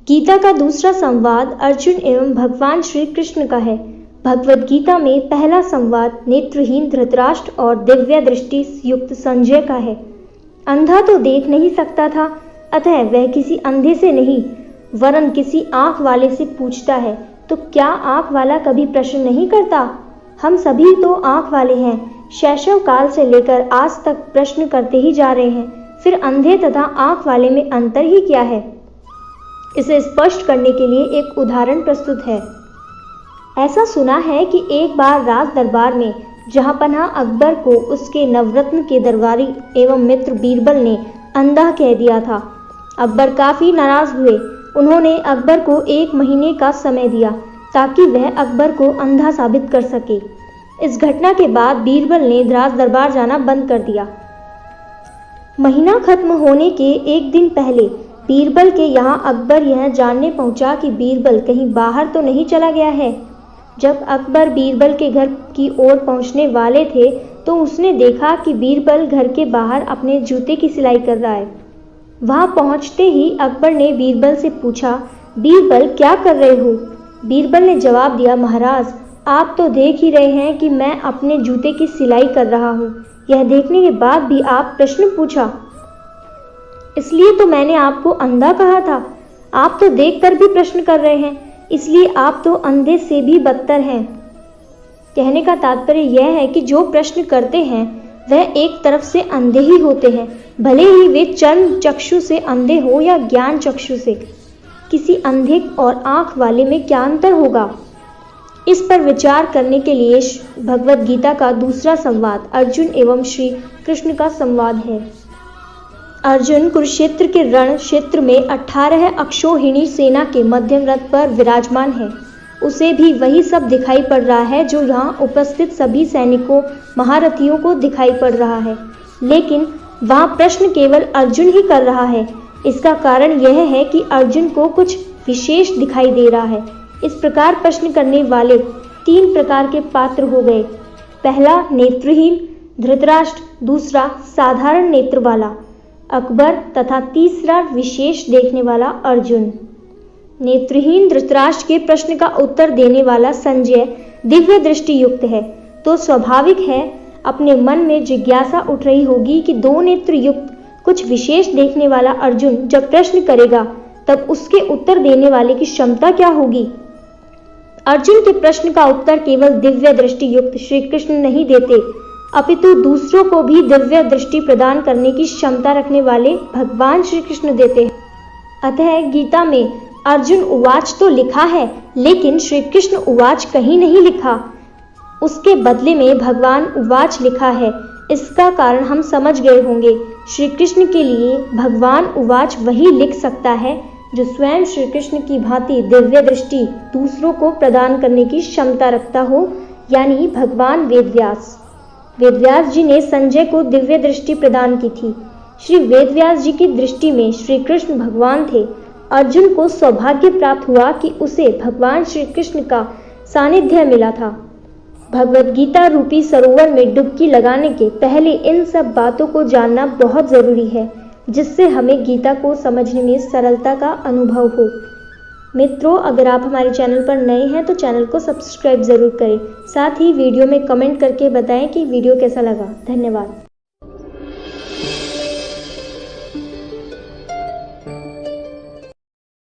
गीता का दूसरा संवाद अर्जुन एवं भगवान श्री कृष्ण का है। भगवद गीता में पहला संवाद नेत्रहीन धृतराष्ट्र और दिव्य दृष्टि युक्त संजय का है। अंधा तो देख नहीं सकता था, अतः वह किसी अंधे से नहीं वरन किसी आंख वाले से पूछता है। तो क्या आंख वाला कभी प्रश्न नहीं करता? हम सभी तो आंख वाले हैं, शैशव काल से लेकर आज तक प्रश्न करते ही जा रहे हैं। फिर अंधे तथा आंख वाले में अंतर ही क्या है? इसे स्पष्ट करने के लिए एक उदाहरण प्रस्तुत है। ऐसा सुना है कि एक बार राज दरबार में जहांपनाह अकबर को उसके नवरत्न के दरबारी एवं मित्र बीरबल ने अंधा कह दिया था। अकबर काफी नाराज हुए। उन्होंने अकबर को 1 महीने का समय दिया ताकि वह अकबर को अंधा साबित कर सके। इस घटना के बाद बीरबल ने राज दरबार जाना बंद कर दिया। महीना खत्म होने के एक दिन पहले बीरबल के यहाँ अकबर यह जानने पहुंचा कि बीरबल कहीं बाहर तो नहीं चला गया है। जब अकबर बीरबल के घर की ओर पहुंचने वाले थे तो उसने देखा कि बीरबल घर के बाहर अपने जूते की सिलाई कर रहा है। वहां पहुंचते ही अकबर ने बीरबल से पूछा, बीरबल क्या कर रहे हो? बीरबल ने जवाब दिया, महाराज आप तो देख ही रहे हैं कि मैं अपने जूते की सिलाई कर रहा हूँ। यह देखने के बाद भी आप प्रश्न पूछा, इसलिए तो मैंने आपको अंधा कहा था। आप तो देखकर भी प्रश्न कर रहे हैं, इसलिए आप तो अंधे से भी बदतर हैं। कहने का तात्पर्य यह है कि जो प्रश्न करते हैं वह एक तरफ से अंधे ही होते हैं, भले ही वे चर्म चक्षु से अंधे हो या ज्ञान चक्षु से। किसी अंधे और आंख वाले में क्या अंतर होगा? इस पर विचार करने के लिए भगवद गीता का दूसरा संवाद अर्जुन एवं श्री कृष्ण का संवाद है। अर्जुन कुरुक्षेत्र के रण क्षेत्र में 18 अक्षौहिणी सेना के मध्यम रथ पर विराजमान है। उसे भी वही सब दिखाई पड़ रहा है जो यहाँ उपस्थित सभी सैनिकों महारथियों को दिखाई पड़ रहा है, लेकिन वहाँ प्रश्न केवल अर्जुन ही कर रहा है। इसका कारण यह है कि अर्जुन को कुछ विशेष दिखाई दे रहा है। इस प्रकार प्रश्न करने वाले 3 प्रकार के पात्र हो गए। पहला नेत्रहीन धृतराष्ट्र, दूसरा साधारण नेत्र वाला अकबर तथा तीसरा विशेष देखने वाला अर्जुन। नेत्रहीन धृतराष्ट्र के प्रश्न का उत्तर देने वाला संजय दिव्य दृष्टि युक्त है, तो स्वाभाविक है अपने मन में जिज्ञासा उठ रही होगी कि 2 नेत्र युक्त कुछ विशेष देखने वाला अर्जुन जब प्रश्न करेगा तब उसके उत्तर देने वाले की क्षमता क्या होगी। अर्जुन के प्रश्न का उत्तर केवल दिव्य दृष्टि युक्त श्री कृष्ण नहीं देते, अपितु दूसरों को भी दिव्य दृष्टि प्रदान करने की क्षमता रखने वाले भगवान श्री कृष्ण देते हैं। अतः गीता में अर्जुन उवाच तो लिखा है, लेकिन श्री कृष्ण उवाच कहीं नहीं लिखा। उसके बदले में भगवान उवाच लिखा है। इसका कारण हम समझ गए होंगे। श्री कृष्ण के लिए भगवान उवाच वही लिख सकता है जो स्वयं श्री कृष्ण की भांति दिव्य दृष्टि दूसरों को प्रदान करने की क्षमता रखता हो, यानी भगवान वेदव्यास। वेदव्यास जी ने संजय को दिव्य दृष्टि प्रदान की थी। श्री वेदव्यास जी की दृष्टि में श्री कृष्ण भगवान थे। अर्जुन को सौभाग्य प्राप्त हुआ कि उसे भगवान श्री कृष्ण का सानिध्य मिला था। भगवद गीता रूपी सरोवर में डुबकी लगाने के पहले इन सब बातों को जानना बहुत जरूरी है, जिससे हमें गीता को समझने में सरलता का अनुभव हो। मित्रों, अगर आप हमारे चैनल पर नए हैं तो चैनल को सब्सक्राइब जरूर करें। साथ ही वीडियो में कमेंट करके बताएं कि वीडियो कैसा लगा। धन्यवाद।